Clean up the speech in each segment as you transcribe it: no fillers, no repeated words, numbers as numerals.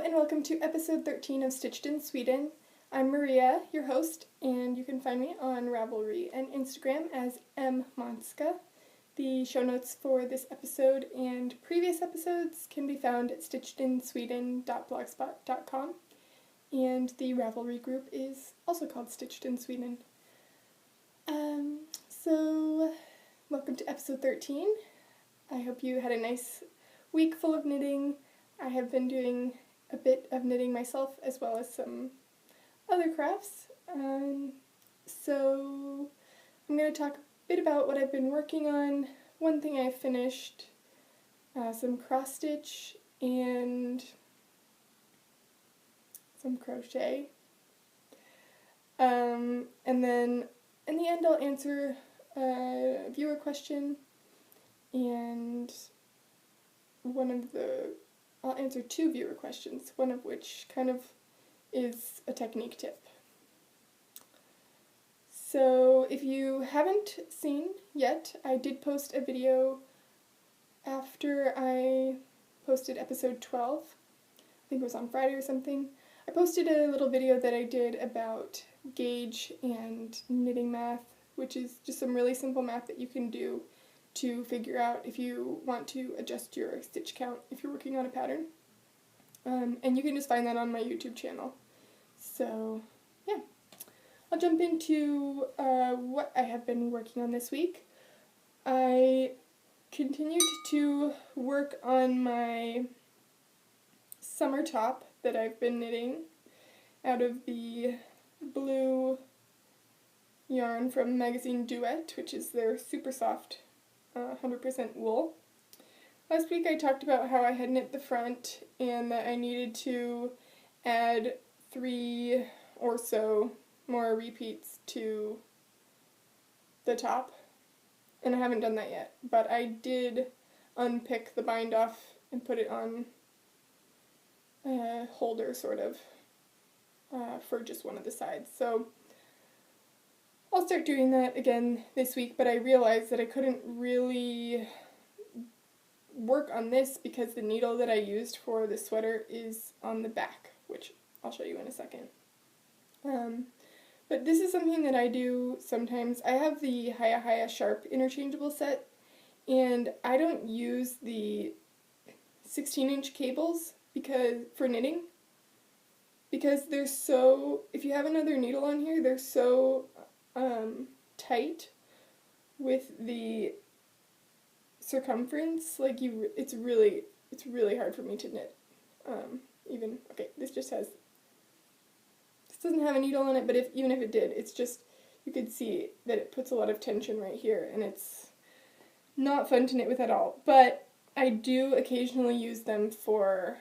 and welcome to episode 13 of Stitched in Sweden. I'm Maria, your host, and you can find me on Ravelry and Instagram as mmonska. The show notes for this episode and previous episodes can be found at stitchedinsweden.blogspot.com, and the Ravelry group is also called Stitched in Sweden. So welcome to episode 13. I hope you had a nice week full of knitting. I have been doing a bit of knitting myself as well as some other crafts. So I'm going to talk a bit about what I've been working on. One thing I finished, some cross stitch and some crochet. And then in the end I'll answer a viewer question, and I'll answer two viewer questions, one of which kind of is a technique tip. So if you haven't seen yet, I did post a video after I posted episode 12. I think it was on Friday or something. I posted a little video that I did about gauge and knitting math, which is just some really simple math that you can do to figure out if you want to adjust your stitch count if you're working on a pattern. And you can just find that on my YouTube channel. So, yeah. I'll jump into what I have been working on this week. I continued to work on my summer top that I've been knitting out of the blue yarn from magazine Duet, which is their super soft 100% wool. Last week I talked about how I had knit the front and that I needed to add 3 or so more repeats to the top, and I haven't done that yet, but I did unpick the bind off and put it on a holder sort of for just one of the sides. So I'll start doing that again this week, but I realized that I couldn't really work on this because the needle that I used for the sweater is on the back, which I'll show you in a second. But this is something that I do sometimes. I have the Haya Sharp interchangeable set, and I don't use the 16-inch cables for knitting, because they're so, if you have another needle on here, they're so tight with the circumference, like it's really hard for me to knit. This doesn't have a needle on it, but even if it did, it's just, you could see that it puts a lot of tension right here, and it's not fun to knit with at all. But I do occasionally use them for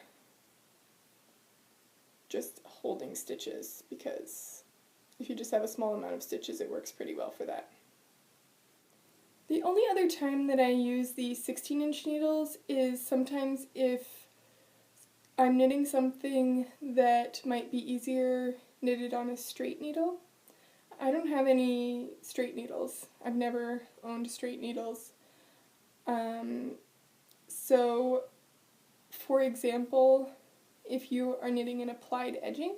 just holding stitches, because if you just have a small amount of stitches, it works pretty well for that. The only other time that I use the 16-inch needles is sometimes if I'm knitting something that might be easier knitted on a straight needle. I don't have any straight needles. I've never owned straight needles. So, for example, if you are knitting an applied edging,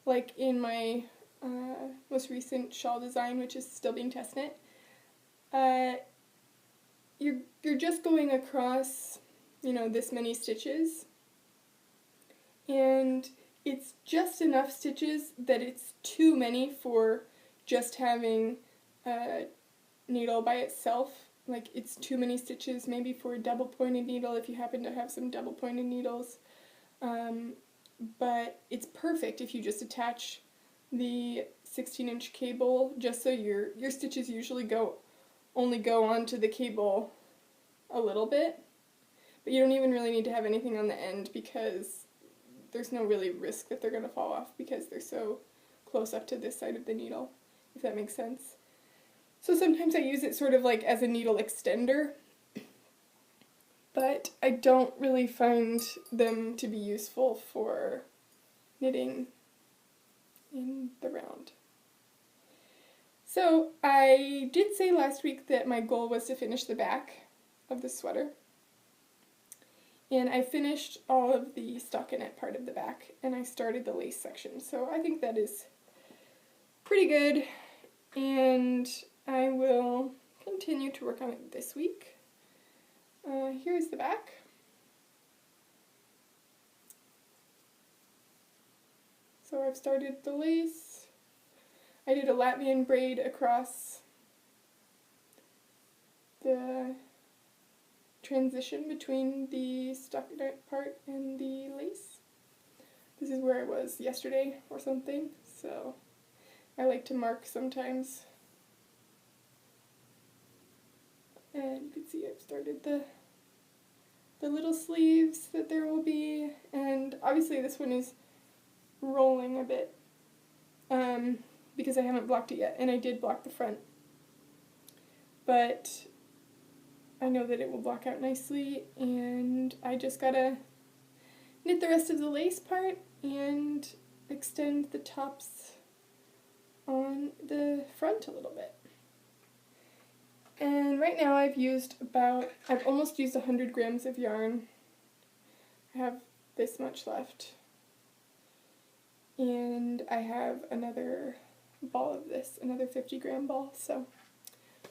like in my most recent shawl design, which is still being test knit, you're just going across, this many stitches, and it's just enough stitches that it's too many for just having a needle by itself. Like, it's too many stitches maybe for a double pointed needle if you happen to have some double pointed needles. But it's perfect if you just attach the 16-inch cable, just so your stitches usually only go onto the cable a little bit, but you don't even really need to have anything on the end, because there's no really risk that they're going to fall off because they're so close up to this side of the needle, if that makes sense. So sometimes I use it sort of like as a needle extender, but I don't really find them to be useful for knitting in the round. So I did say last week that my goal was to finish the back of the sweater, And I finished all of the stockinette part of the back, and I started the lace section. So I think that is pretty good, and I will continue to work on it this week. Here's the back. So I've started the lace. I did a Latvian braid across the transition between the stockinette part and the lace. This is where I was yesterday or something, so I like to mark sometimes. And you can see I've started the little sleeves that there will be, and obviously this one is rolling a bit because I haven't blocked it yet, and I did block the front, but I know that it will block out nicely, and I just gotta knit the rest of the lace part and extend the tops on the front a little bit. And right now I've almost used 100 grams of yarn. I have this much left. And I have another ball of this, another 50-gram ball, so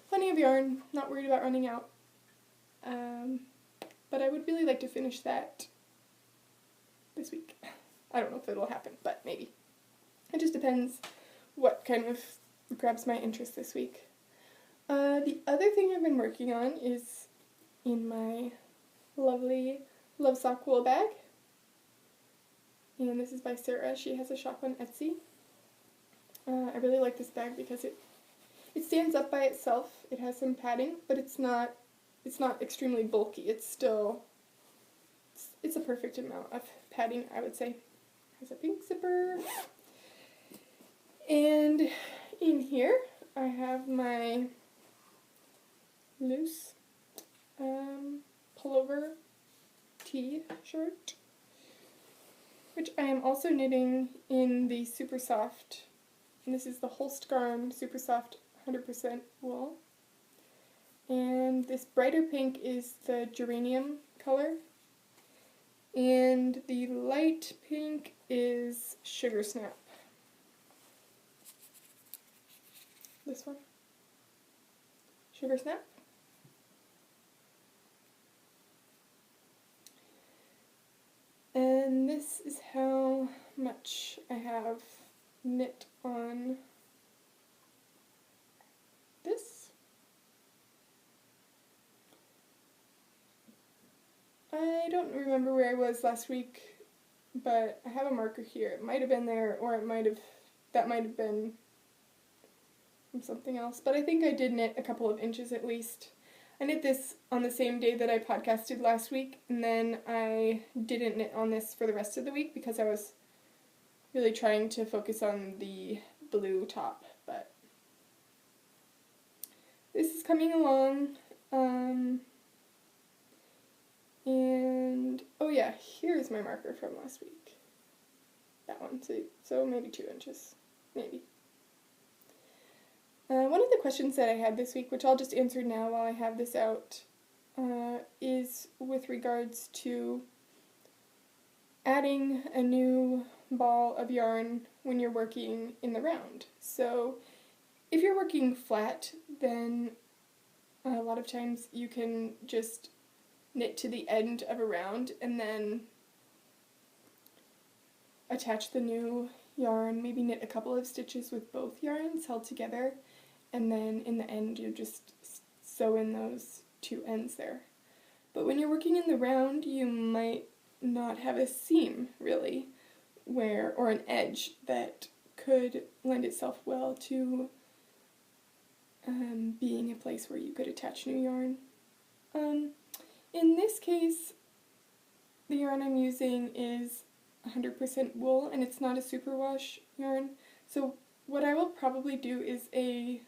plenty of yarn, not worried about running out. But I would really like to finish that this week. I don't know if it'll happen, but maybe. It just depends what kind of grabs my interest this week. The other thing I've been working on is in my lovely Love Sock wool bag. And this is by Sarah. She has a shop on Etsy. I really like this bag because it stands up by itself. It has some padding, but it's not extremely bulky. It's a perfect amount of padding, I would say. It has a pink zipper. And in here I have my loose pullover t-shirt, which I am also knitting in the super soft, and this is the Holstgarn super soft 100% wool. And this brighter pink is the geranium color, and the light pink is Sugar Snap. This one, Sugar Snap. And this is how much I have knit on this. I don't remember where I was last week, but I have a marker here. It might have been there, or that might have been from something else, but I think I did knit a couple of inches at least. I knit this on the same day that I podcasted last week, and then I didn't knit on this for the rest of the week because I was really trying to focus on the blue top, but this is coming along. And oh yeah, here's my marker from last week. That one, so maybe 2 inches, maybe. One of the questions that I had this week, which I'll just answer now while I have this out, is with regards to adding a new ball of yarn when you're working in the round. So if you're working flat, then a lot of times you can just knit to the end of a round and then attach the new yarn, maybe knit a couple of stitches with both yarns held together, and then in the end you just sew in those two ends there. But when you're working in the round, you might not have a seam really or an edge that could lend itself well to being a place where you could attach new yarn. In this case, the yarn I'm using is 100% wool, and it's not a superwash yarn. So what I will probably do is a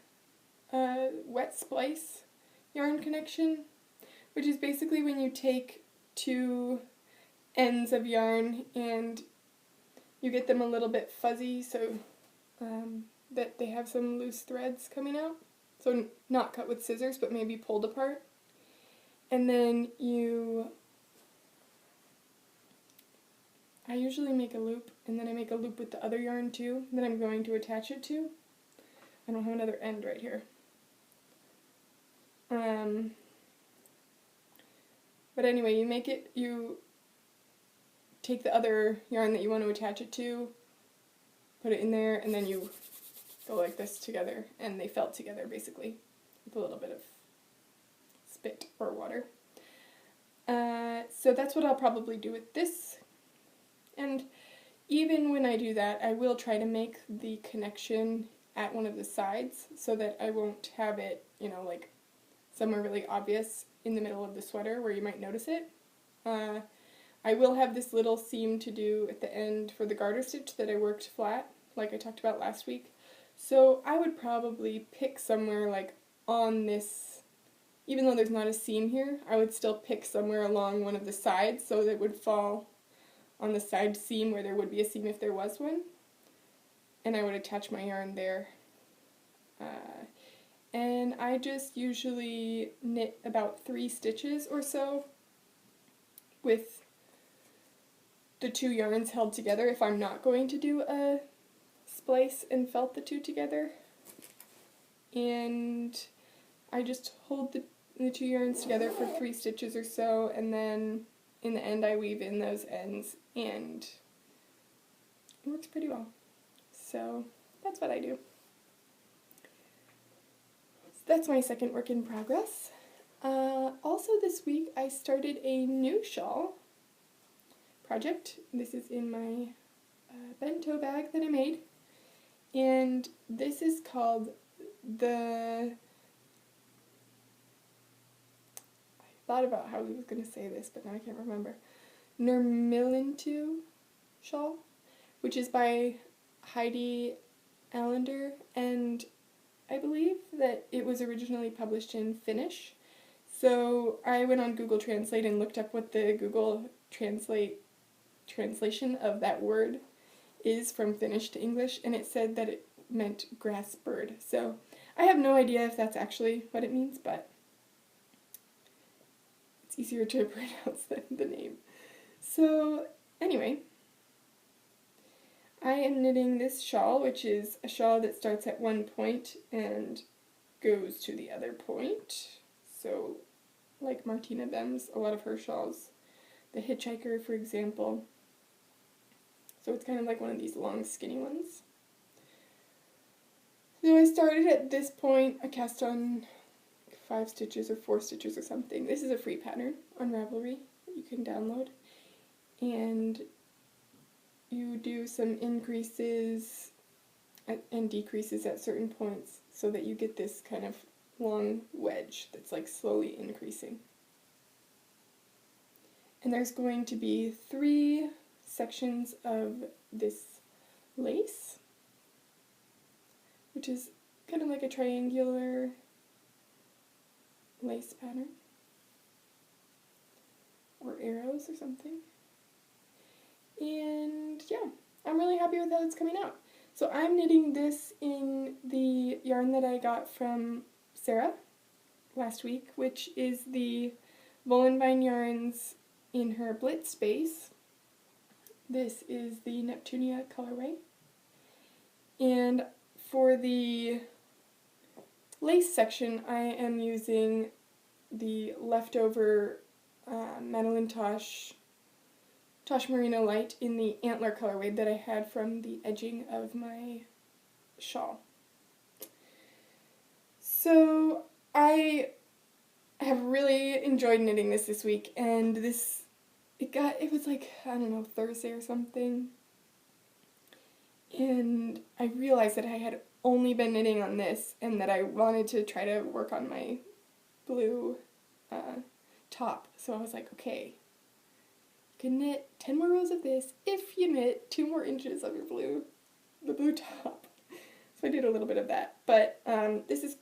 wet splice yarn connection, which is basically when you take two ends of yarn and you get them a little bit fuzzy so that they have some loose threads coming out. So not cut with scissors, but maybe pulled apart. And then you I usually make a loop, and then I make a loop with the other yarn too, that I'm going to attach it to. I don't have another end right here. But anyway, you take the other yarn that you want to attach it to, put it in there, and then you go like this together, and they felt together basically, with a little bit of spit or water. So that's what I'll probably do with this. And even when I do that, I will try to make the connection at one of the sides so that I won't have it, you know, like somewhere really obvious in the middle of the sweater where you might notice it. I will have this little seam to do at the end for the garter stitch that I worked flat, like I talked about last week. So I would probably pick somewhere like on this, even though there's not a seam here, I would still pick somewhere along one of the sides so that it would fall on the side seam where there would be a seam if there was one. And I would attach my yarn there. And I just usually knit about 3 stitches or so with the 2 yarns held together if I'm not going to do a splice and felt the 2 together. And I just hold the 2 yarns together for 3 stitches or so, and then in the end I weave in those ends, and it works pretty well. So that's what I do. So that's my second work in progress. Also this week I started a new shawl project. This is in my bento bag that I made, and this is called I thought about how I was going to say this, but now I can't remember. Nurmilintu shawl, which is by Heidi Allender, and I believe that it was originally published in Finnish. So I went on Google Translate and looked up what the Google translation of that word is from Finnish to English, and it said that it meant grass bird. So I have no idea if that's actually what it means, but it's easier to pronounce than the name. So anyway, I am knitting this shawl, which is a shawl that starts at one point and goes to the other point. So like Martina Bem's, a lot of her shawls. The Hitchhiker, for example. So it's kind of like one of these long skinny ones. So I started at this point, I cast on 5 stitches or 4 stitches or something. This is a free pattern on Ravelry that you can download. And you do some increases and decreases at certain points so that you get this kind of long wedge that's like slowly increasing. And there's going to be 3 sections of this lace, which is kind of like a triangular lace pattern, or arrows or something. And yeah, I'm really happy with how it's coming out. So I'm knitting this in the yarn that I got from Sarah last week, which is the Wollonvine yarns in her Blitz base. This is the Neptunia colorway. And for the lace section, I am using the leftover Madeline Tosh Merino Light in the Antler colorway that I had from the edging of my shawl. So I have really enjoyed knitting this week, and it was like, I don't know, Thursday or something, and I realized that I had only been knitting on this and that I wanted to try to work on my blue top. So I was like, okay, you can knit 10 more rows of this if you knit 2 more inches of your the blue top. So I did a little bit of that, but this is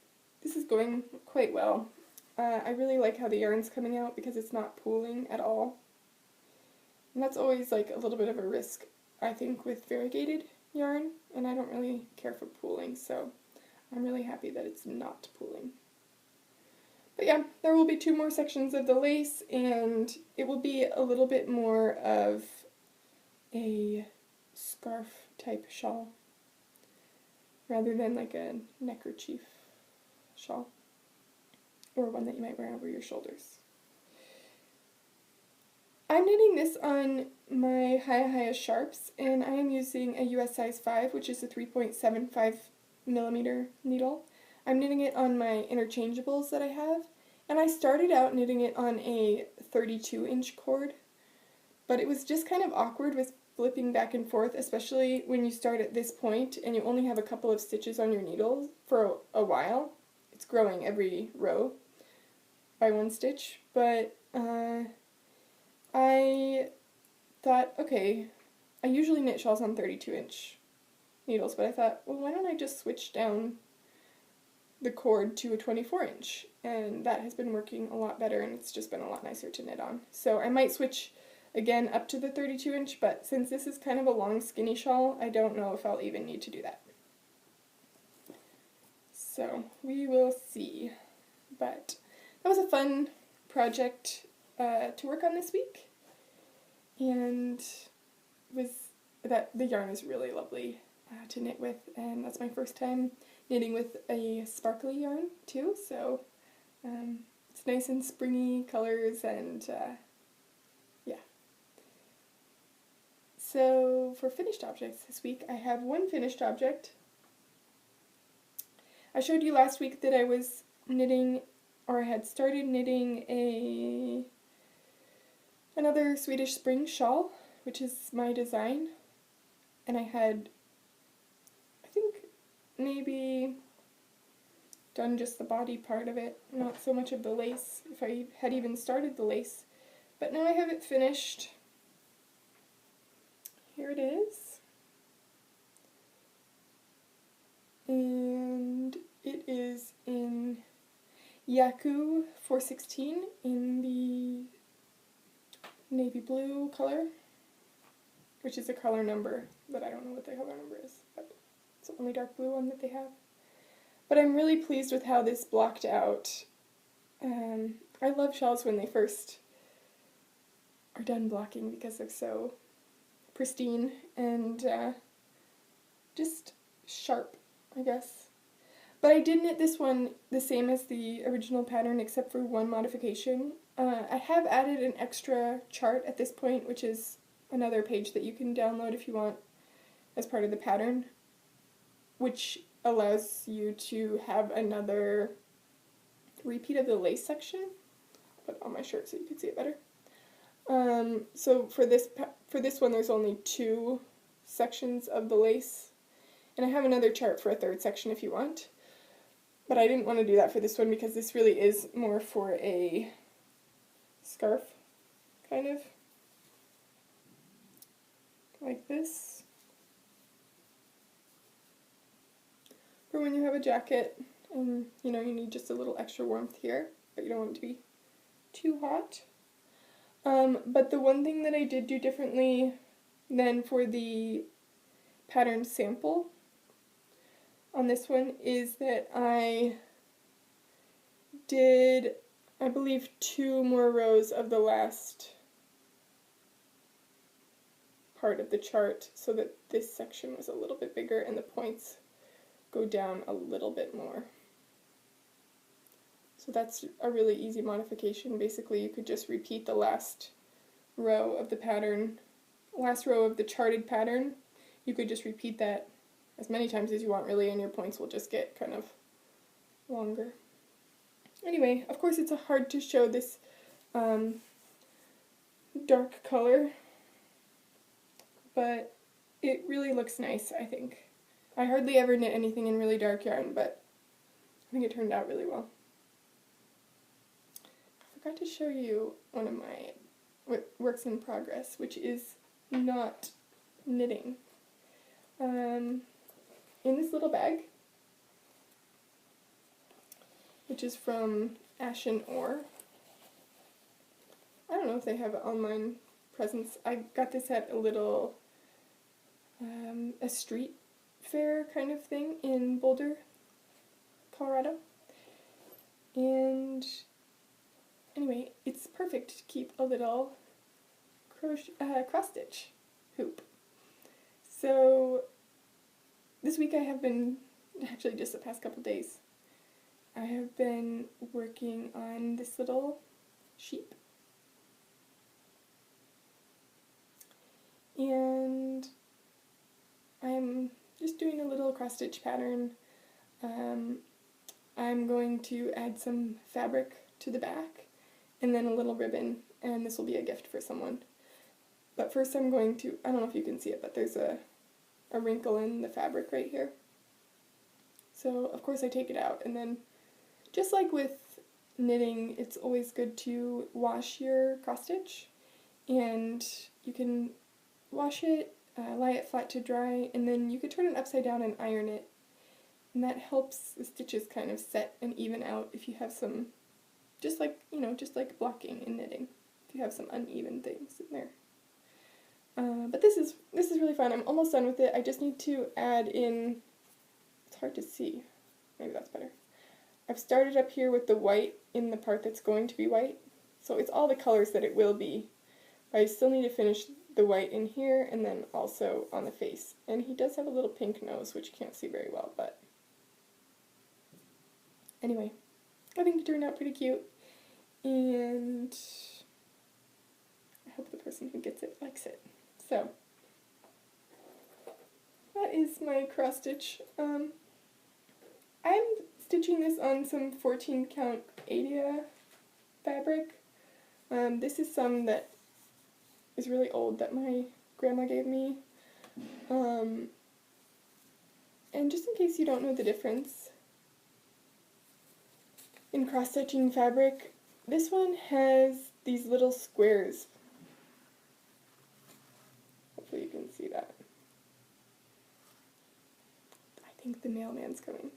going quite well. I really like how the yarn's coming out because it's not pooling at all. And that's always like a little bit of a risk, I think, with variegated yarn, and I don't really care for pooling, so I'm really happy that it's not pooling. But yeah, there will be 2 more sections of the lace, and it will be a little bit more of a scarf type shawl rather than like a neckerchief shawl or one that you might wear over your shoulders. I'm knitting this on my Hiya Sharps, and I am using a US size 5, which is a 3.75 millimeter needle. I'm knitting it on my interchangeables that I have, and I started out knitting it on a 32-inch cord, but it was just kind of awkward with flipping back and forth, especially when you start at this point and you only have a couple of stitches on your needle for a while. It's growing every row by one stitch, but I thought, okay, I usually knit shawls on 32-inch needles, but I thought, well, why don't I just switch down the cord to a 24-inch? And that has been working a lot better, and it's just been a lot nicer to knit on. So I might switch again up to the 32-inch, but since this is kind of a long, skinny shawl, I don't know if I'll even need to do that. So we will see. But that was a fun project to work on this week, and the yarn is really lovely to knit with, and that's my first time knitting with a sparkly yarn too, so it's nice and springy colors, and yeah. So for finished objects this week, I have one finished object. I showed you last week that I was knitting, or I had started knitting another Swedish spring shawl, which is my design, and I had, I think, maybe done just the body part of it, not so much of the lace, if I had even started the lace, but now I have it finished. Here it is, and it is in Yaku 416 in the navy blue color, which is a color number, but I don't know what the color number is, but it's the only dark blue one that they have. But I'm really pleased with how this blocked out. I love shawls when they first are done blocking because they're so pristine and just sharp, I guess. But I did knit this one the same as the original pattern except for one modification. I have added an extra chart at this point, which is another page that you can download if you want as part of the pattern, which allows you to have another repeat of the lace section. Put it on my shirt so you can see it better. So for this one, there's only 2 sections of the lace, and I have another chart for a 3rd section if you want. But I didn't want to do that for this one because this really is more for a scarf, kind of, like this. For when you have a jacket and, you need just a little extra warmth here, but you don't want it to be too hot. But the one thing that I did do differently than for the pattern sample on this one is that I did, I believe, 2 more rows of the last part of the chart so that this section was a little bit bigger and the points go down a little bit more. So that's a really easy modification. Basically, you could just repeat the last row of the pattern, last row of the charted pattern. You could just repeat that as many times as you want, really, and your points will just get kind of longer. Anyway, of course, it's hard to show this dark color, but it really looks nice, I think. I hardly ever knit anything in really dark yarn, but I think it turned out really well. I forgot to show you one of my works in progress, which is not knitting. In this little bag, which is from Ashen Ore. I don't know if they have an online presence. I got this at a little, a street fair kind of thing in Boulder, Colorado. And anyway, it's perfect to keep a little cross stitch hoop. So this week I have been, actually just the past couple days, I have been working on this little sheep. And I'm just doing a little cross stitch pattern. I'm going to add some fabric to the back and then a little ribbon, and this will be a gift for someone. But first I'm going to, I don't know if you can see it, but there's a wrinkle in the fabric right here. So of course I take it out, and then just like with knitting, it's always good to wash your cross stitch, and you can wash it, lie it flat to dry, and then you could turn it upside down and iron it, and that helps the stitches kind of set and even out if you have some, just like blocking in knitting, if you have some uneven things in there. But this is really fun. I'm almost done with it. I just need to add in, it's hard to see, maybe that's better. I've started up here with the white in the part that's going to be white, so it's all the colors that it will be, but I still need to finish the white in here and then also on the face. And he does have a little pink nose, which you can't see very well, but anyway, I think it turned out pretty cute, and I hope the person who gets it likes it. So that is my cross stitch. I'm stitching this on some 14 count Adia fabric. This is some that is really old that my grandma gave me. And just in case you don't know the difference in cross-stitching fabric, this one has these little squares. Hopefully you can see that. I think the mailman's coming.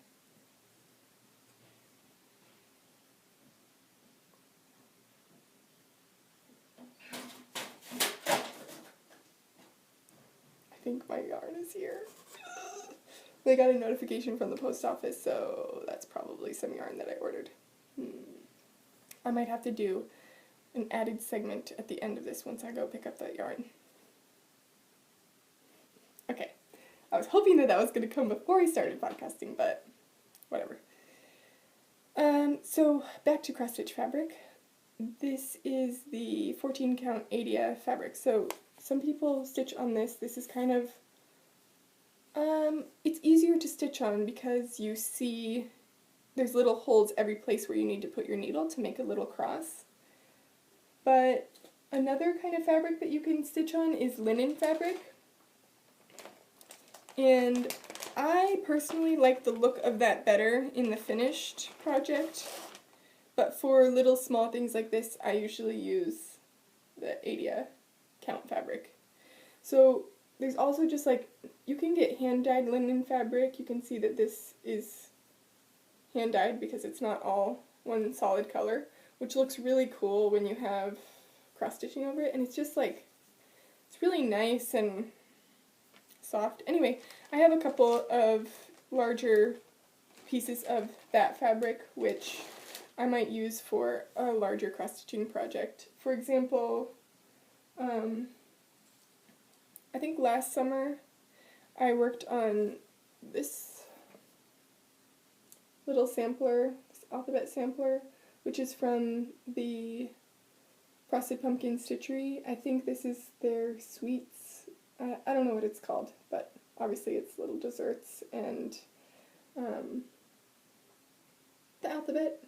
I think my yarn is here. They got a notification from the post office, so that's probably some yarn that I ordered. I might have to do an added segment at the end of this once I go pick up that yarn. Okay, I was hoping that was going to come before I started podcasting, but whatever. So back to cross stitch fabric. This is the 14 count Adia fabric. So some people stitch on this. This is kind of, it's easier to stitch on because you see there's little holes every place where you need to put your needle to make a little cross. But another kind of fabric that you can stitch on is linen fabric. And I personally like the look of that better in the finished project. But for little small things like this, I usually use the Adia count fabric. So there's also just like, you can get hand-dyed linen fabric. You can see that this is hand-dyed because it's not all one solid color, which looks really cool when you have cross-stitching over it. And it's just like, it's really nice and soft. Anyway, I have a couple of larger pieces of that fabric, which I might use for a larger cross-stitching project. For example, I think last summer I worked on this little sampler, this alphabet sampler, which is from the Frosted Pumpkin Stitchery. I think this is their sweets. I don't know what it's called, but obviously it's little desserts and the alphabet.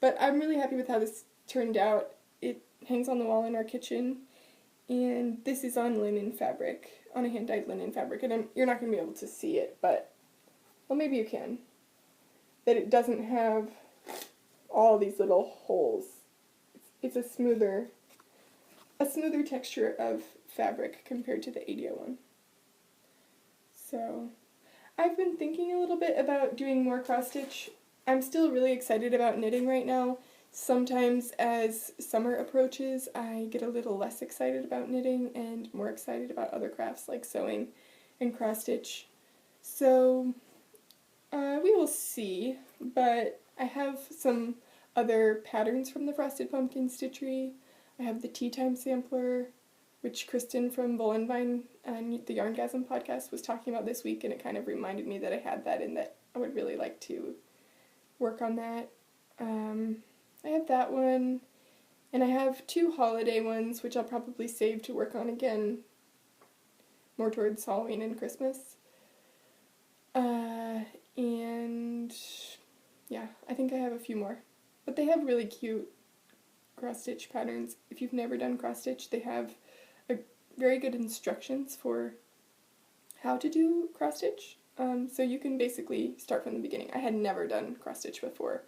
But I'm really happy with how this turned out. It hangs on the wall in our kitchen, and this is on linen fabric, on a hand-dyed linen fabric, and you're not going to be able to see it, but, well, maybe you can, that it doesn't have all these little holes. It's a smoother texture of fabric compared to the Adia one. So, I've been thinking a little bit about doing more cross-stitch. I'm still really excited about knitting right now. Sometimes as summer approaches, I get a little less excited about knitting and more excited about other crafts like sewing and cross-stitch. So, we will see, but I have some other patterns from the Frosted Pumpkin Stitchery. I have the Tea Time Sampler. which Kristen from Volenvine and the Yarngasm podcast was talking about this week, and it kind of reminded me that I had that and that I would really like to work on that. I have that one, and I have 2 holiday ones, which I'll probably save to work on again more towards Halloween and Christmas. And yeah, I think I have a few more. But they have really cute cross-stitch patterns. If you've never done cross-stitch, they have very good instructions for how to do cross-stitch. So you can basically start from the beginning. I had never done cross-stitch before,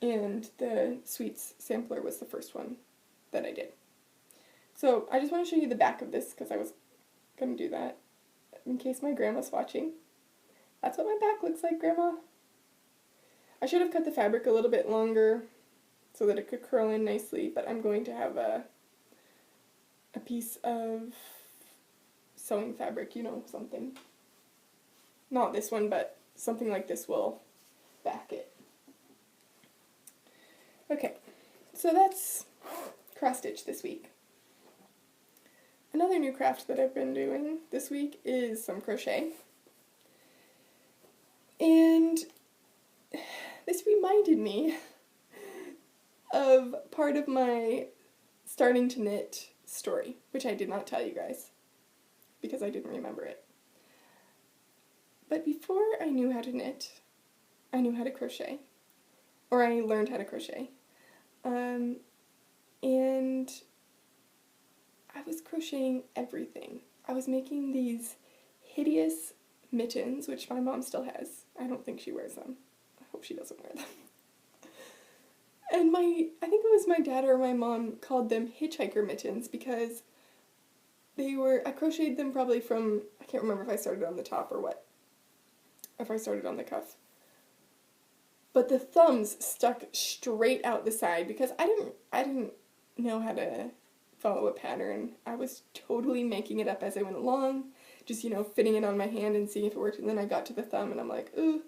and the Sweets sampler was the first one that I did. So I just want to show you the back of this because I was going to do that in case my grandma's watching. That's what my back looks like, Grandma. I should have cut the fabric a little bit longer so that it could curl in nicely, but I'm going to have a piece of sewing fabric, something. Not this one, but something like this will back it. Okay, so that's cross-stitch this week. Another new craft that I've been doing this week is some crochet. And this reminded me of part of my starting to knit story, which I did not tell you guys because I didn't remember it. But before I knew how to knit, I knew how to crochet, or I learned how to crochet. And I was crocheting everything. I was making these hideous mittens, which my mom still has. I don't think she wears them. I hope she doesn't wear them. And I think it was my dad or my mom called them hitchhiker mittens because I crocheted them probably from, I can't remember if I started on the top or what, if I started on the cuff. But the thumbs stuck straight out the side because I didn't know how to follow a pattern. I was totally making it up as I went along, just, fitting it on my hand and seeing if it worked. And then I got to the thumb and I'm like, ooh,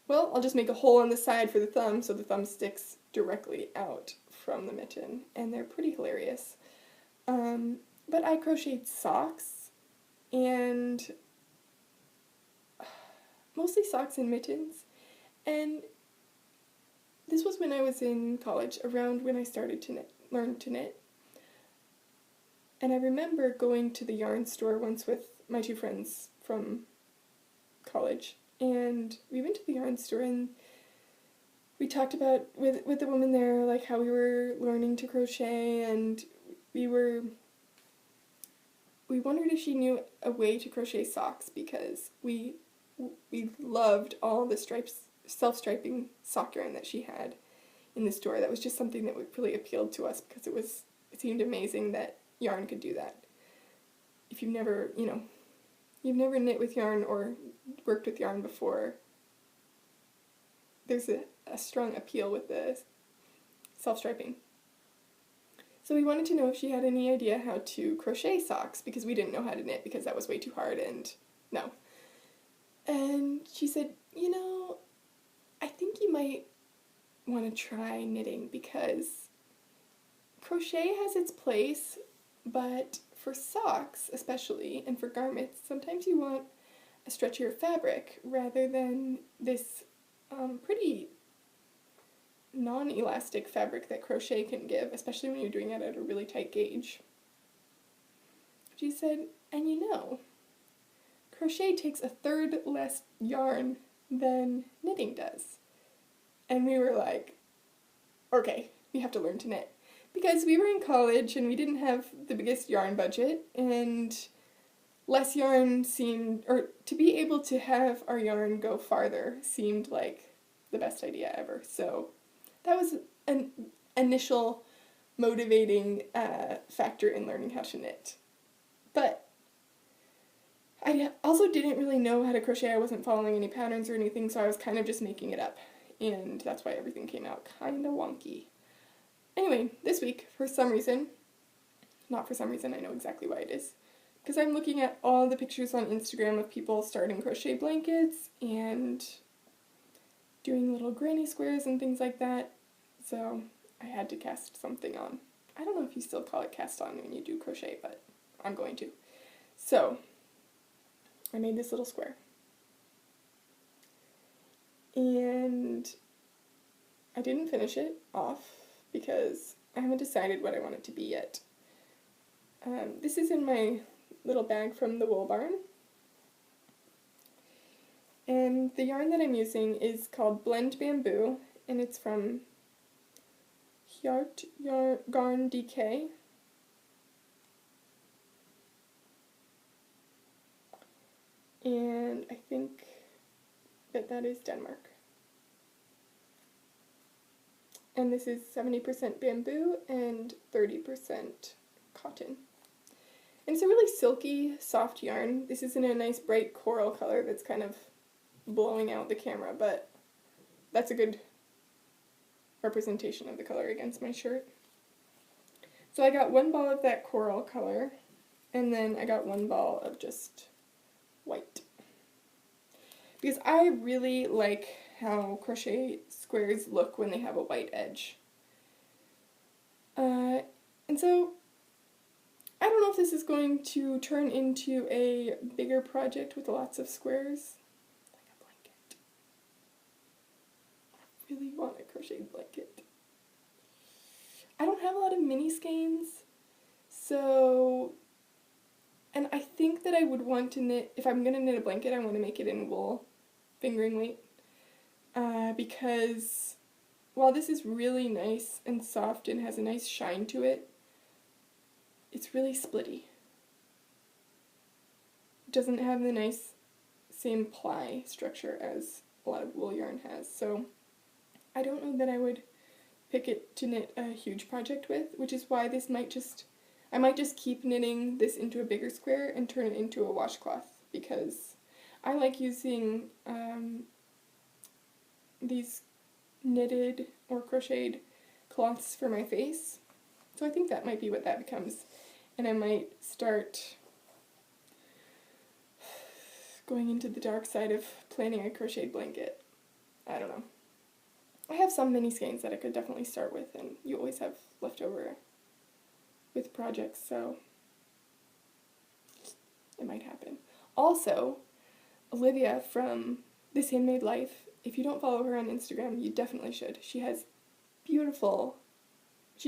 well, I'll just make a hole on the side for the thumb so the thumb sticks directly out from the mitten. And they're pretty hilarious. But I crocheted socks and mostly socks and mittens. And this was when I was in college, around when I started to learn to knit. And I remember going to the yarn store once with my 2 friends from college. And we went to the yarn store and we talked about, with the woman there, like how we were learning to crochet, and we wondered if she knew a way to crochet socks because we loved all the self-striping sock yarn that she had in the store. That was just something that really appealed to us because it seemed amazing that yarn could do that. If you've never knit with yarn or worked with yarn before, there's a strong appeal with the self-striping. So we wanted to know if she had any idea how to crochet socks because we didn't know how to knit because that was way too hard and no. And she said, I think you might want to try knitting because crochet has its place, but for socks especially, and for garments, sometimes you want a stretchier fabric rather than this pretty non-elastic fabric that crochet can give, especially when you're doing it at a really tight gauge. She said, and crochet takes 1/3 less yarn than knitting does. And we were like, okay, we have to learn to knit. Because we were in college and we didn't have the biggest yarn budget, and less yarn to be able to have our yarn go farther seemed like the best idea ever. So that was an initial motivating factor in learning how to knit. But I also didn't really know how to crochet. I wasn't following any patterns or anything, so I was kind of just making it up. And that's why everything came out kind of wonky. Anyway, this week, I know exactly why it is, because I'm looking at all the pictures on Instagram of people starting crochet blankets and doing little granny squares and things like that, so I had to cast something on. I don't know if you still call it cast on when you do crochet, but I'm going to. So, I made this little square. And I didn't finish it off because I haven't decided what I want it to be yet. This is in my little bag from the Wool Barn. And the yarn that I'm using is called Blend Bamboo, and it's from Hjart Garn DK. And I think that is Denmark. And this is 70% bamboo and 30% cotton. And it's a really silky, soft yarn. This is in a nice bright coral color that's kind of blowing out the camera, but that's a good representation of the color against my shirt. So I got one ball of that coral color, and then I got one ball of just white. Because I really like how crochet squares look when they have a white edge. And so, I don't know if this is going to turn into a bigger project with lots of squares. Like a blanket. I really want a crocheted blanket. I don't have a lot of mini skeins, so, and I think that I would want to knit, if I'm going to knit a blanket, I want to make it in wool, fingering weight, because while this is really nice and soft and has a nice shine to it, it's really splitty. It doesn't have the nice same ply structure as a lot of wool yarn has, so I don't know that I would pick it to knit a huge project with, which is why I might just keep knitting this into a bigger square and turn it into a washcloth, because I like using these knitted or crocheted cloths for my face, so I think that might be what that becomes, and I might start going into the dark side of planning a crocheted blanket. I don't know. I have some mini skeins that I could definitely start with, and you always have leftover with projects, so it might happen. Also, Olivia from This Handmade Life, if you don't follow her on Instagram, you definitely should. She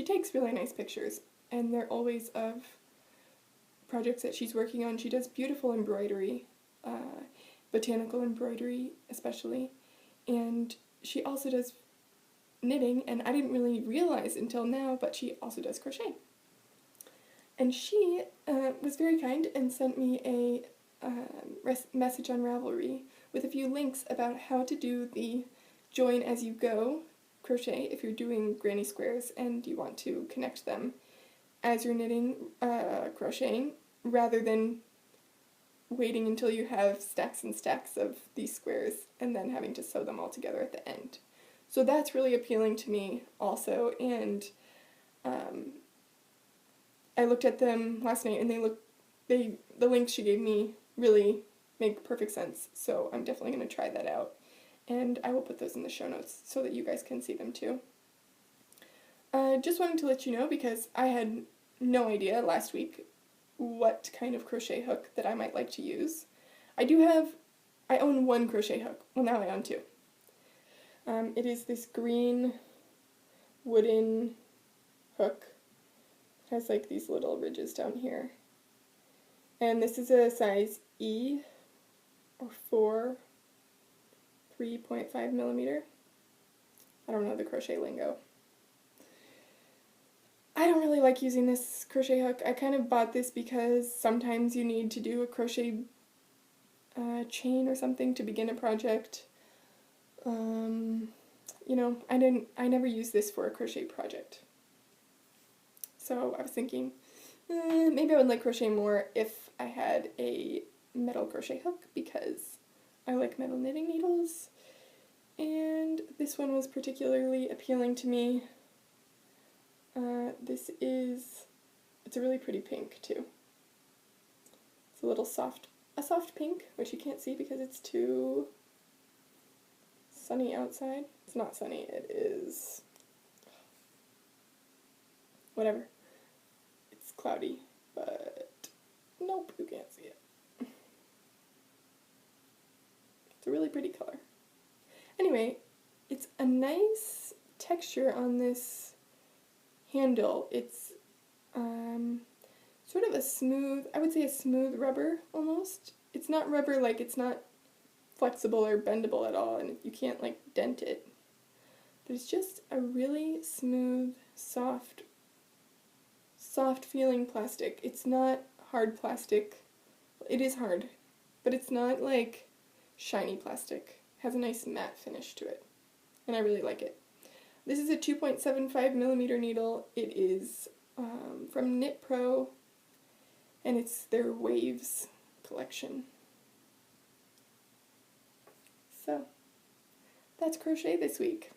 takes really nice pictures, and they're always of projects that she's working on. She does beautiful embroidery, botanical embroidery especially, and she also does knitting, and I didn't really realize until now, but she also does crochet. And she was very kind and sent me a message on Ravelry with a few links about how to do the join as you go crochet if you're doing granny squares and you want to connect them as you're knitting, crocheting, rather than waiting until you have stacks and stacks of these squares and then having to sew them all together at the end. So that's really appealing to me also, and I looked at them last night, and the links she gave me really make perfect sense, so I'm definitely going to try that out, and I will put those in the show notes so that you guys can see them too. Just wanted to let you know, because I had no idea last week what kind of crochet hook that I might like to use. I own one crochet hook. Well, now I own two. It is this green wooden hook. It has like these little ridges down here. And this is a size E or 4, 3.5 millimeter. I don't know the crochet lingo. I don't really like using this crochet hook. I kind of bought this because sometimes you need to do a crochet chain or something to begin a project. You know, I never used this for a crochet project. So I was thinking, maybe I would like crochet more if I had a metal crochet hook, because I like metal knitting needles, and this one was particularly appealing to me. It's a really pretty pink too. It's a soft pink, which you can't see because it's too sunny outside. It's not sunny, it is whatever. cloudy, but nope, you can't see it. It's a really pretty color. Anyway, it's a nice texture on this handle. It's sort of a smooth, I would say a smooth rubber almost. It's not rubber, like it's not flexible or bendable at all, and you can't like dent it. But it's just a really smooth, soft feeling plastic. It's not hard plastic. It is hard, but it's not like shiny plastic. It has a nice matte finish to it, and I really like it. This is a 2.75 millimeter needle. It is from Knit Pro, and it's their Waves collection. So, that's crochet this week.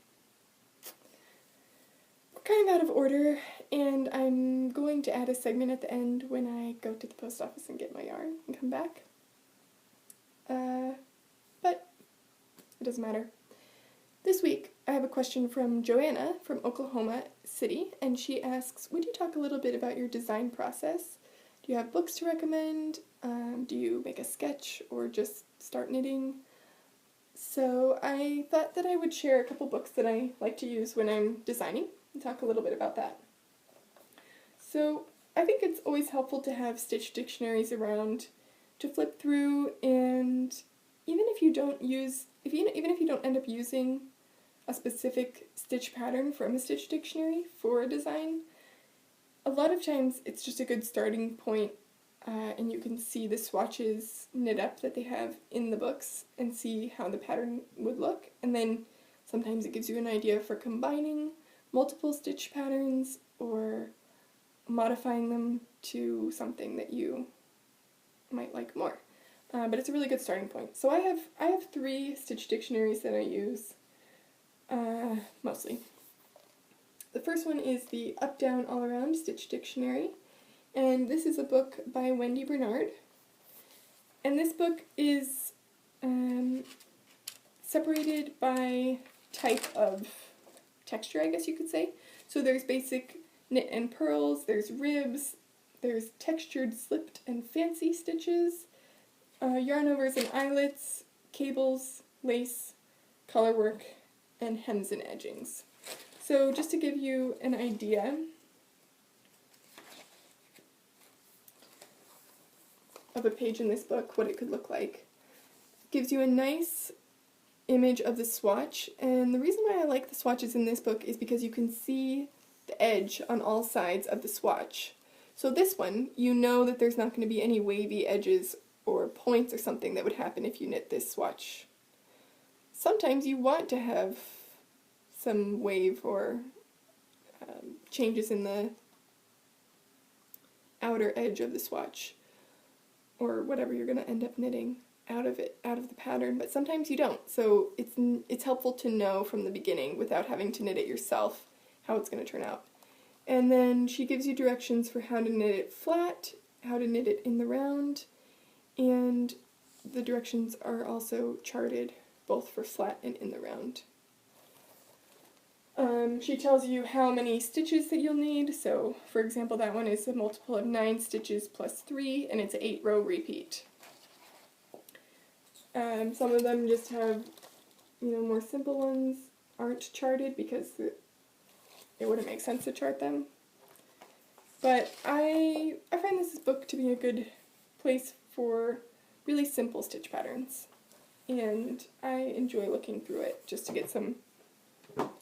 We're kind of out of order, and I'm going to add a segment at the end when I go to the post office and get my yarn and come back. But it doesn't matter. This week, I have a question from Joanna from Oklahoma City, and she asks, would you talk a little bit about your design process? Do you have books to recommend? Do you make a sketch or just start knitting? So I thought that I would share a couple books that I like to use when I'm designing and talk a little bit about that. So I think it's always helpful to have stitch dictionaries around to flip through, and even if you don't end up using a specific stitch pattern from a stitch dictionary for a design, a lot of times it's just a good starting point, and you can see the swatches knit up that they have in the books and see how the pattern would look, and then sometimes it gives you an idea for combining multiple stitch patterns or modifying them to something that you might like more. But it's a really good starting point. So I have 3 stitch dictionaries that I use mostly. The first one is the Up, Down, All Around Stitch Dictionary, and this is a book by Wendy Bernard. And this book is separated by type of texture, I guess you could say. So there's basic knit and purls, there's ribs, there's textured slipped and fancy stitches, yarn overs and eyelets, cables, lace, colorwork, and hems and edgings. So just to give you an idea of a page in this book, what it could look like, it gives you a nice image of the swatch, and the reason why I like the swatches in this book is because you can see the edge on all sides of the swatch. So this one, you know that there's not going to be any wavy edges or points or something that would happen if you knit this swatch. Sometimes you want to have some wave or changes in the outer edge of the swatch, or whatever you're going to end up knitting out of the pattern, but sometimes you don't. So it's helpful to know from the beginning without having to knit it yourself how it's going to turn out. And then she gives you directions for how to knit it flat, how to knit it in the round, and the directions are also charted both for flat and in the round. She tells you how many stitches that you'll need. So, for example, that one is a multiple of 9 stitches plus 3, and it's an 8-row repeat. Some of them just have, more simple ones aren't charted because it wouldn't make sense to chart them. But I find this book to be a good place for really simple stitch patterns, and I enjoy looking through it just to get some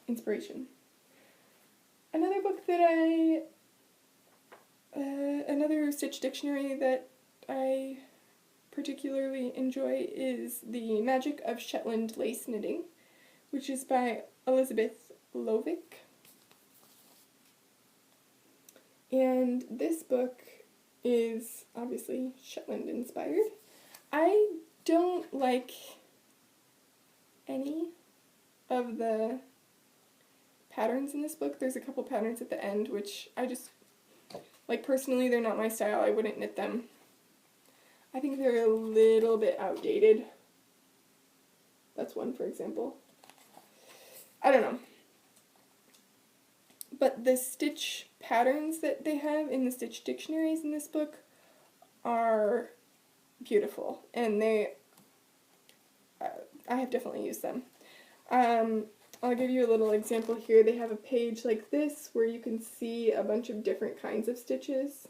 inspiration. Another book that another stitch dictionary that I particularly enjoy is The Magic of Shetland Lace Knitting, which is by Elizabeth Lovick. And this book is obviously Shetland inspired. I don't like any of the patterns in this book. There's a couple patterns at the end which I just, personally, they're not my style. I wouldn't knit them. I think they're a little bit outdated. That's one, for example. I don't know. but the stitch patterns that they have in the stitch dictionaries in this book are beautiful, and I have definitely used them. I'll give you a little example here. They have a page like this where you can see a bunch of different kinds of stitches,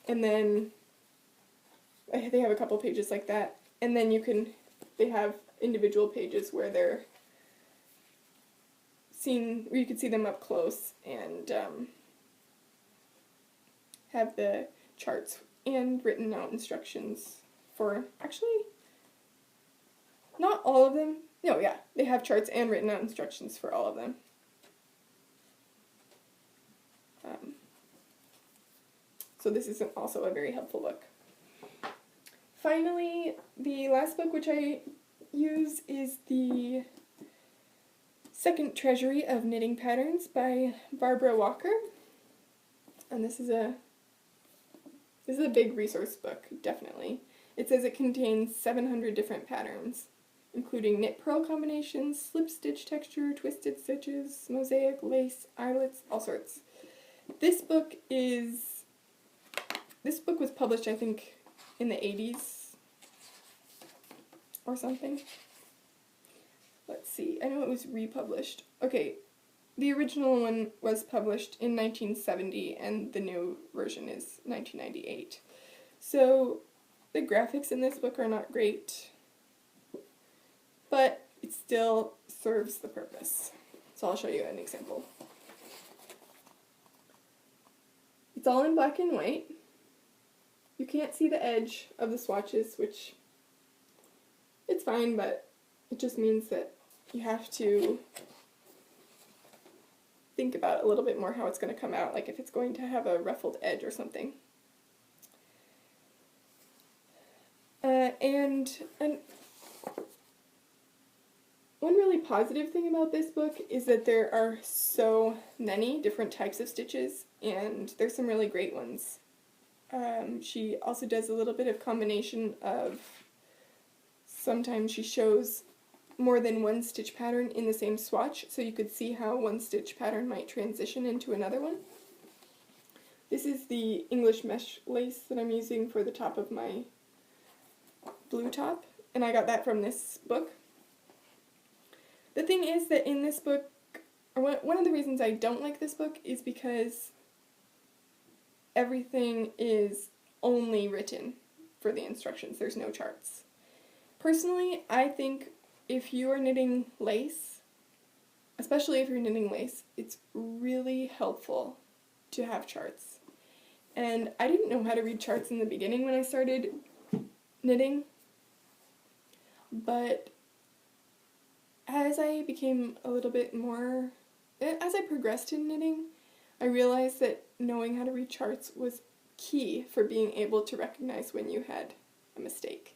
and then they have a couple pages like that, and then they have individual pages where they're seen, where you can see them up close, and have the charts and written out instructions for, actually, not all of them. No, yeah, they have charts and written out instructions for all of them. So this is also a very helpful book. Finally, the last book which I use is the Second Treasury of Knitting Patterns by Barbara Walker. And this is a big resource book, definitely. It says it contains 700 different patterns, including knit purl combinations, slip stitch texture, twisted stitches, mosaic, lace, eyelets, all sorts. This book was published, I think, in the 80s or something. Let's see, I know it was republished. Okay, the original one was published in 1970 and the new version is 1998. So the graphics in this book are not great, but it still serves the purpose. So I'll show you an example. It's all in black and white. You can't see the edge of the swatches, which it's fine, but it just means that you have to think about a little bit more how it's going to come out, like if it's going to have a ruffled edge or something. And one really positive thing about this book is that there are so many different types of stitches, and there's some really great ones. She also does a little bit of combination of, sometimes she shows more than one stitch pattern in the same swatch, so you could see how one stitch pattern might transition into another one. This is the English mesh lace that I'm using for the top of my blue top, and I got that from this book. The thing is that in this book, or one of the reasons I don't like this book is because everything is only written for the instructions. There's no charts. Personally, I think if you are knitting lace, especially if you're knitting lace, it's really helpful to have charts. And I didn't know how to read charts in the beginning when I started knitting, but as I became a little bit more, as I progressed in knitting, I realized that knowing how to read charts was key for being able to recognize when you had a mistake.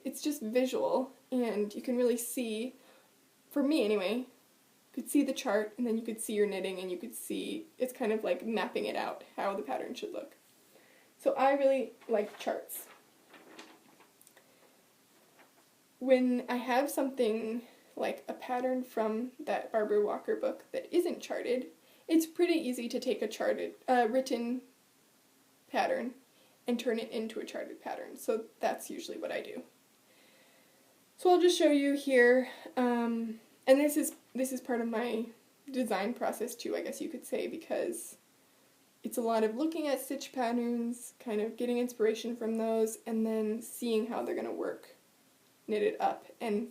It's just visual, and you can really see, for me anyway, you could see the chart, and then you could see your knitting, and you could see, it's kind of like mapping it out, how the pattern should look. So I really like charts. When I have something like a pattern from that Barbara Walker book that isn't charted, it's pretty easy to take a written pattern and turn it into a charted pattern. So that's usually what I do. So I'll just show you here, and this is part of my design process too, I guess you could say, because it's a lot of looking at stitch patterns, kind of getting inspiration from those, and then seeing how they're going to work knitted up. And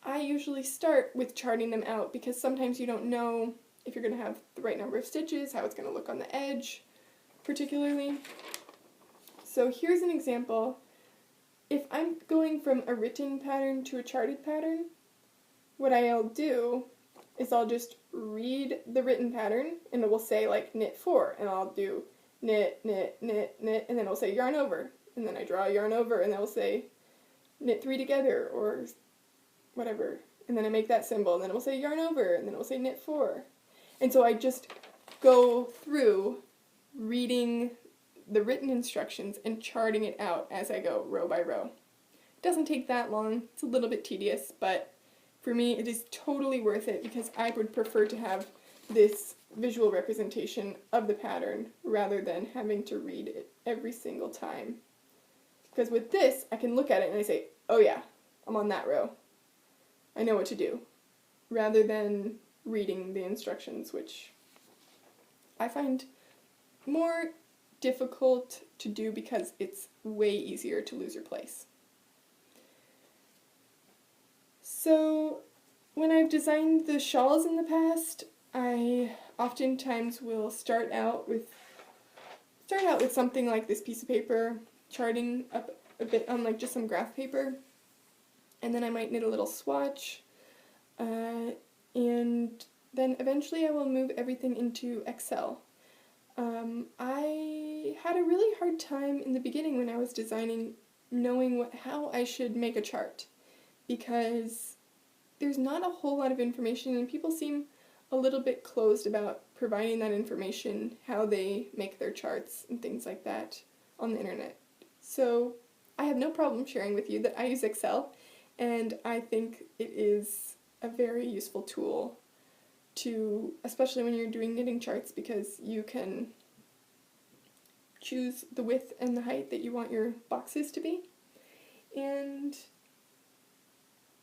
I usually start with charting them out, because sometimes you don't know if you're going to have the right number of stitches, how it's going to look on the edge, particularly. So here's an example. If I'm going from a written pattern to a charted pattern, what I'll do is I'll just read the written pattern, and it will say like knit 4, and I'll do knit, knit, knit, knit, and then it'll say yarn over, and then I draw a yarn over, and it'll say knit 3 together, or whatever, and then I make that symbol, and then it will say yarn over, and then it will say knit 4. And so I just go through reading the written instructions and charting it out as I go, row by row. It doesn't take that long. It's a little bit tedious, but For me, it is totally worth it because I would prefer to have this visual representation of the pattern rather than having to read it every single time. Because with this, I can look at it and I say, oh yeah, I'm on that row. I know what to do. Rather than reading the instructions, which I find more difficult to do because it's way easier to lose your place. So when I've designed the shawls in the past, I oftentimes will start out with something like this piece of paper, charting up a bit on like just some graph paper, and then I might knit a little swatch, and then eventually I will move everything into Excel. I had a really hard time in the beginning when I was designing knowing how I should make a chart, because there's not a whole lot of information and people seem a little bit closed about providing that information, how they make their charts and things like that on the internet. So I have no problem sharing with you that I use Excel, and I think it is a very useful tool to, especially when you're doing knitting charts, because you can choose the width and the height that you want your boxes to be, and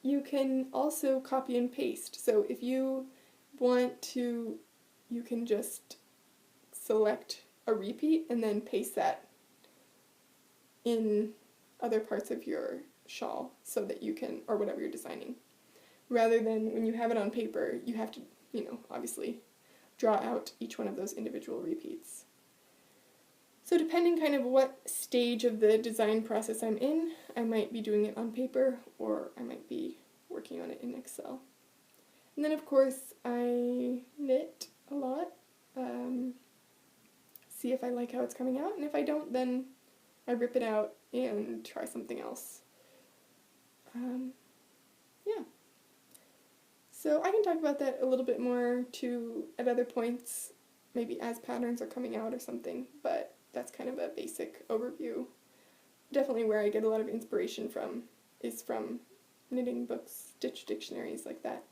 you can also copy and paste. So if you want to, you can just select a repeat and then paste that in other parts of your shawl so that you can, or whatever you're designing. Rather than when you have it on paper, you have to, obviously draw out each one of those individual repeats. So depending kind of what stage of the design process I'm in, I might be doing it on paper or I might be working on it in Excel. And then of course I knit a lot, see if I like how it's coming out, and if I don't, then I rip it out and try something else. Yeah. So I can talk about that a little bit more too at other points, maybe as patterns are coming out or something, but that's kind of a basic overview. Definitely where I get a lot of inspiration from is from knitting books, stitch dictionaries, like that.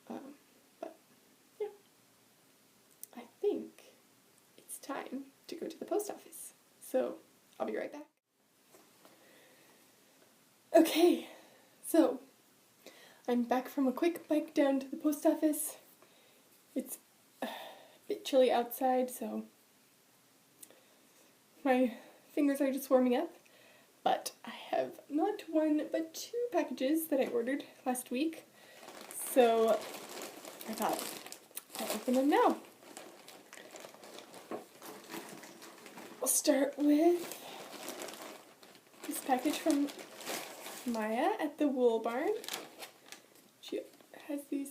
But yeah, I think it's time to go to the post office. So I'll be right back. Okay, so I'm back from a quick bike down to the post office. It's a bit chilly outside, so my fingers are just warming up. But I have not one, but 2 packages that I ordered last week. So I thought I'll open them now. I'll start with this package from Maya at the Wool Barn. She has these,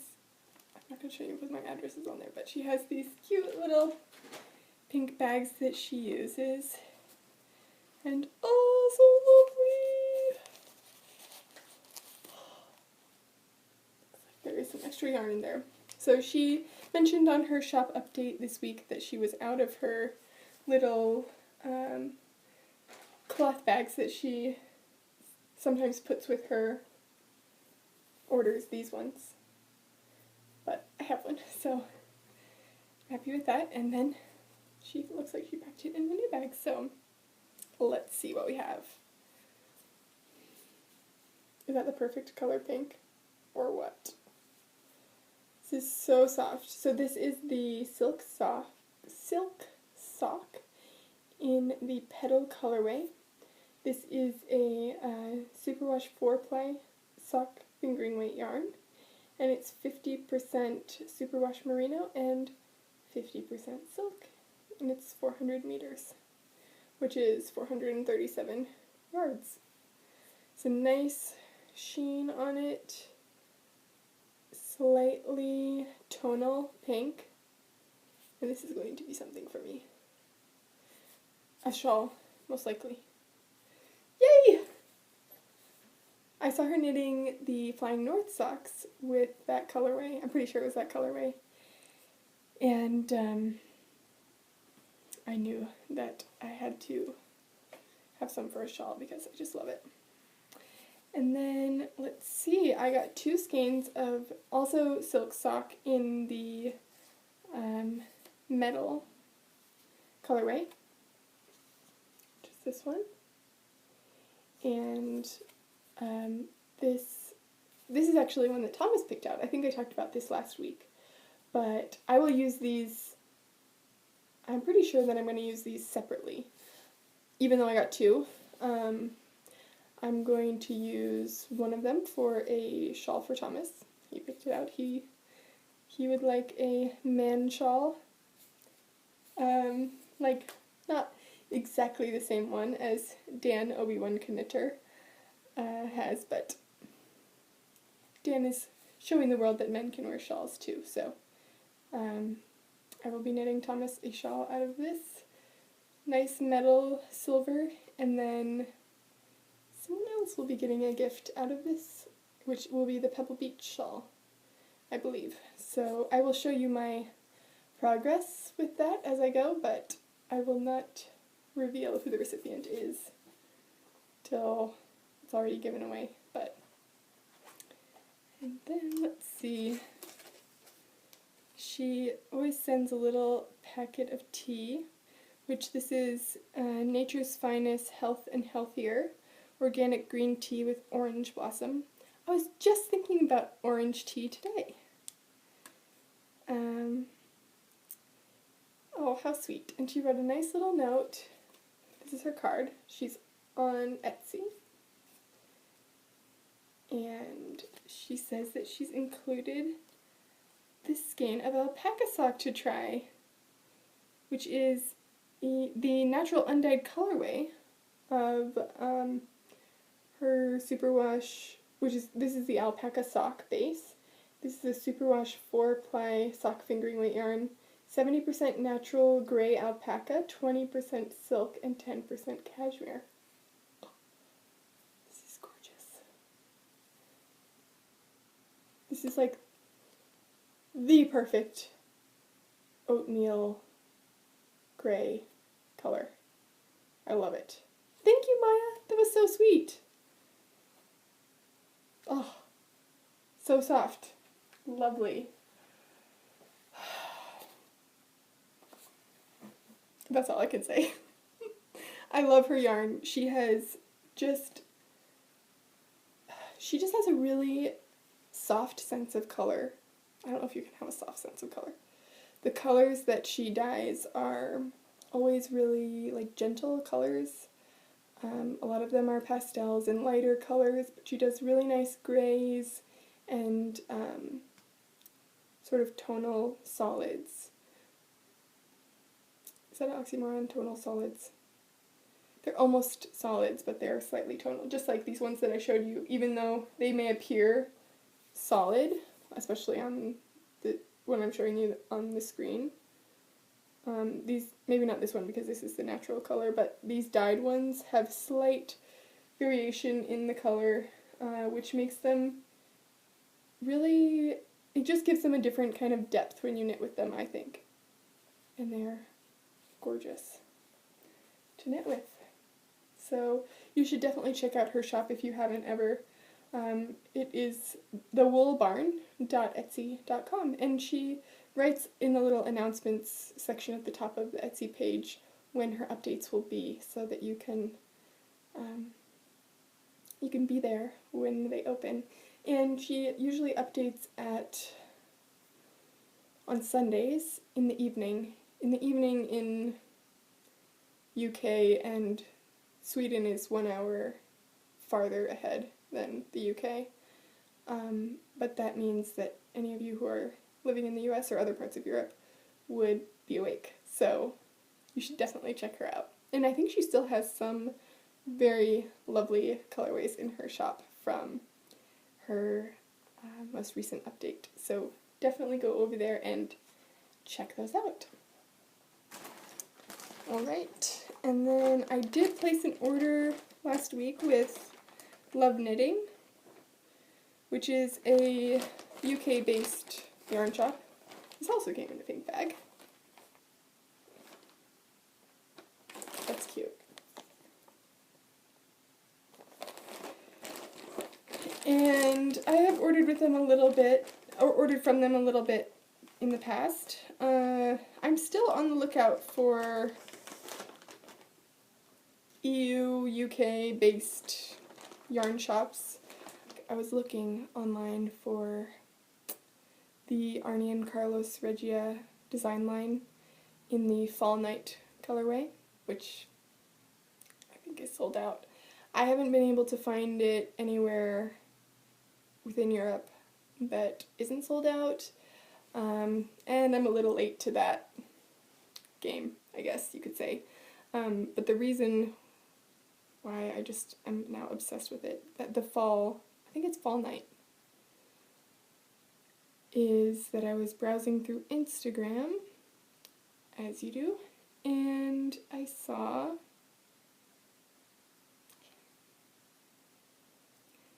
I'm not going to show you because my address is on there, but she has these cute little pink bags that she uses. And oh, so lovely! Looks like there is some extra yarn in there. So she mentioned on her shop update this week that she was out of her little cloth bags that she sometimes puts with her orders, these ones. But I have one, so I'm happy with that. And then she looks like she packed it in a new bag, so let's see what we have. Is that the perfect color pink? Or what? This is so soft. So this is the Silk Sock in the Petal colorway. This is a superwash 4-ply sock fingering weight yarn, and it's 50% superwash merino and 50% silk, and it's 400 meters, which is 437 yards. It's a nice sheen on it, slightly tonal pink, and this is going to be something for me. A shawl, most likely. Yay! I saw her knitting the Flying North socks with that colorway. I'm pretty sure it was that colorway. And I knew that I had to have some for a shawl because I just love it. And then, let's see, I got 2 skeins of also silk sock in the metal colorway, just this one, and this is actually one that Thomas picked out. I think I talked about this last week, but I will use these, I'm pretty sure that I'm going to use these separately, even though I got 2. I'm going to use one of them for a shawl for Thomas. He picked it out. He would like a man shawl. Like, not exactly the same one as Dan Obi-Wan Knitter has, but Dan is showing the world that men can wear shawls too, so I will be knitting Thomas a shawl out of this nice metal silver, and then someone else will be getting a gift out of this, which will be the Pebble Beach shawl, I believe. So I will show you my progress with that as I go, but I will not reveal who the recipient is till it's already given away. And then let's see, she always sends a little packet of tea, which this is Nature's Finest Health and Healthier organic green tea with orange blossom. I was just thinking about orange tea today. Oh, how sweet. And she wrote a nice little note. This is her card. She's on Etsy. And she says that she's included this skein of alpaca sock to try, which is the natural undyed colorway of her superwash, this is the alpaca sock base. This is a superwash 4-ply sock fingering weight yarn, 70% natural gray alpaca, 20% silk, and 10% cashmere. Oh, this is gorgeous. This is like the perfect oatmeal gray color. I love it. Thank you, Maya. That was so sweet. Oh, so soft. Lovely. That's all I can say. I love her yarn. She just has a really soft sense of color. I don't know if you can have a soft sense of color. The colors that she dyes are always really like gentle colors. A lot of them are pastels and lighter colors, but she does really nice grays and sort of tonal solids. Is that an oxymoron? Tonal solids. They're almost solids, but they're slightly tonal, just like these ones that I showed you, even though they may appear solid, especially on the one I'm showing you on the screen. These, maybe not this one because this is the natural color, but these dyed ones have slight variation in the color, which makes them really, it just gives them a different kind of depth when you knit with them, I think. And they're gorgeous to knit with. So you should definitely check out her shop if you haven't ever. It is thewoolbarn.etsy.com, and she writes in the little announcements section at the top of the Etsy page when her updates will be, so that you can be there when they open. And she usually updates on Sundays in the evening. In the evening in UK, and Sweden is 1 hour farther ahead than the UK. But that means that any of you who are living in the US or other parts of Europe would be awake. So you should definitely check her out. And I think she still has some very lovely colorways in her shop from her most recent update. So definitely go over there and check those out. Alright, and then I did place an order last week with Love Knitting, which is a UK-based yarn shop. This also came in a pink bag. That's cute. ordered with them a little bit, or ordered from them a little bit in the past. I'm still on the lookout for EU, UK based yarn shops. I was looking online for the Arnie and Carlos Regia design line in the Fall Night colorway, which I think is sold out. I haven't been able to find it anywhere within Europe that isn't sold out, and I'm a little late to that game, I guess you could say. But the reason why I just am now obsessed with it, that the fall, I think it's Fall Night, is that I was browsing through Instagram, as you do, and I saw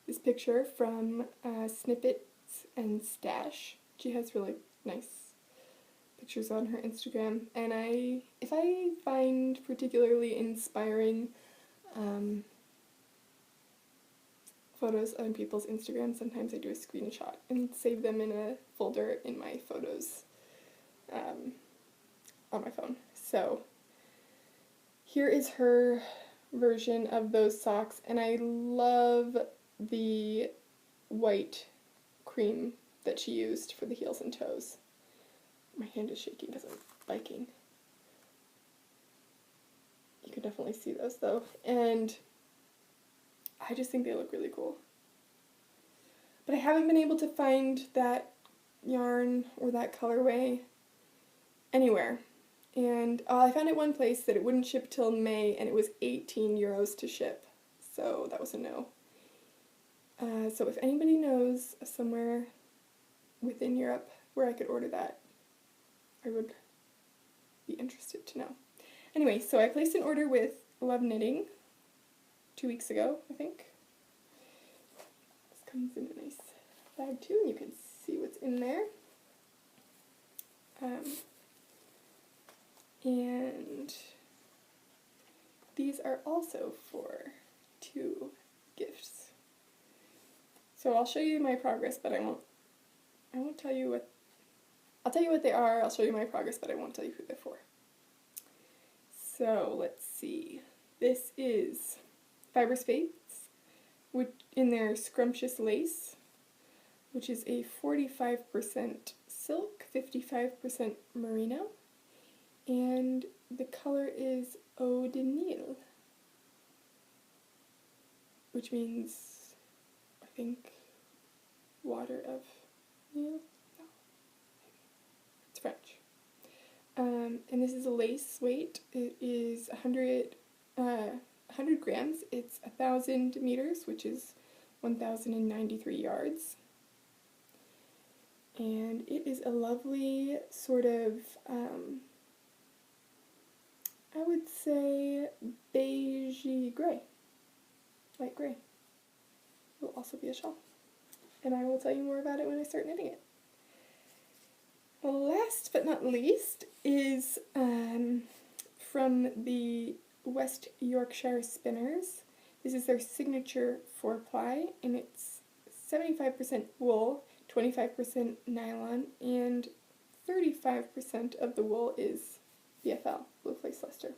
this picture from Snippets and Stash. She has really nice pictures on her Instagram, and if I find particularly inspiring photos on people's Instagram, sometimes I do a screenshot and save them in a folder in my photos on my phone. So here is her version of those socks, and I love the white cream that she used for the heels and toes. My hand is shaking because I'm biking. You can definitely see those though, and I just think they look really cool. But I haven't been able to find that yarn or that colorway anywhere. And I found it one place that it wouldn't ship till May, and it was 18 euros to ship. So that was a no. So if anybody knows somewhere within Europe where I could order that, I would be interested to know. Anyway, so I placed an order with Love Knitting 2 weeks ago, I think. This comes in a nice bag too, and you can see what's in there. And these are also for 2 gifts. So I'll show you my progress, but I won't tell you what, I'll tell you what they are, I'll show you my progress, but I won't tell you who they're for. So let's see. This is Fiber Space in their Scrumptious Lace, which is a 45% silk, 55% merino, and the color is Eau de Nil, which means, I think, water of Nil? No, it's French. And this is a lace weight. It is 100 grams. It's 1,000 meters, which is 1,093 yards. And it is a lovely sort of, I would say, beigey gray, light gray. It will also be a shawl. And I will tell you more about it when I start knitting it. Last but not least is from the West Yorkshire Spinners. This is their signature 4-ply, and it's 75% wool, 25% nylon, and 35% of the wool is BFL, Blue Flace Luster.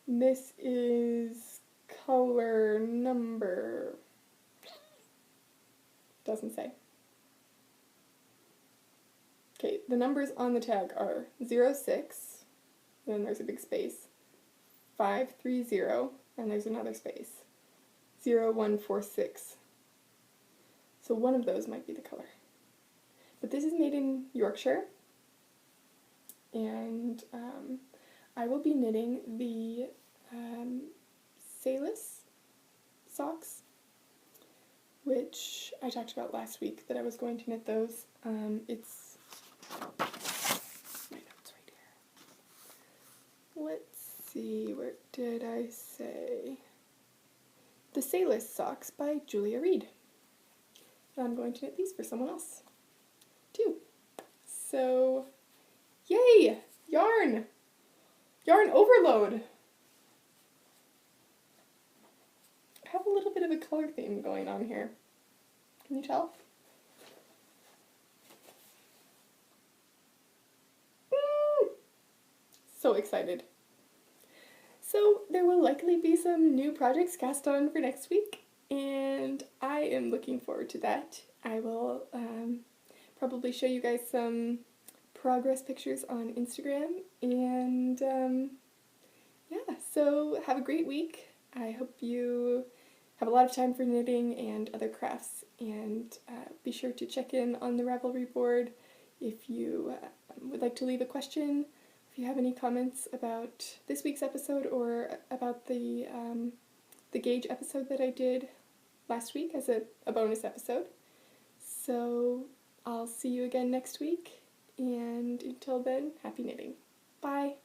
This is color number, doesn't say. Okay, the numbers on the tag are 06, and then there's a big space, 530, and there's another space, 0146. So one of those might be the color. But this is made in Yorkshire, and I will be knitting the Salis socks, which I talked about last week that I was going to knit those. It's my notes right here. Let's see, where did I say? The Salis socks by Julia Reed. I'm going to knit these for someone else, too. So, yay! Yarn! Yarn overload! I have a little bit of a color theme going on here. Can you tell? So excited. So there will likely be some new projects cast on for next week, and I am looking forward to that. I will probably show you guys some progress pictures on Instagram, and yeah, so have a great week. I hope you have a lot of time for knitting and other crafts, and be sure to check in on the Ravelry board if you would like to leave a question, if you have any comments about this week's episode or about the gauge episode that I did last week as a bonus episode. So I'll see you again next week, and until then, happy knitting. Bye!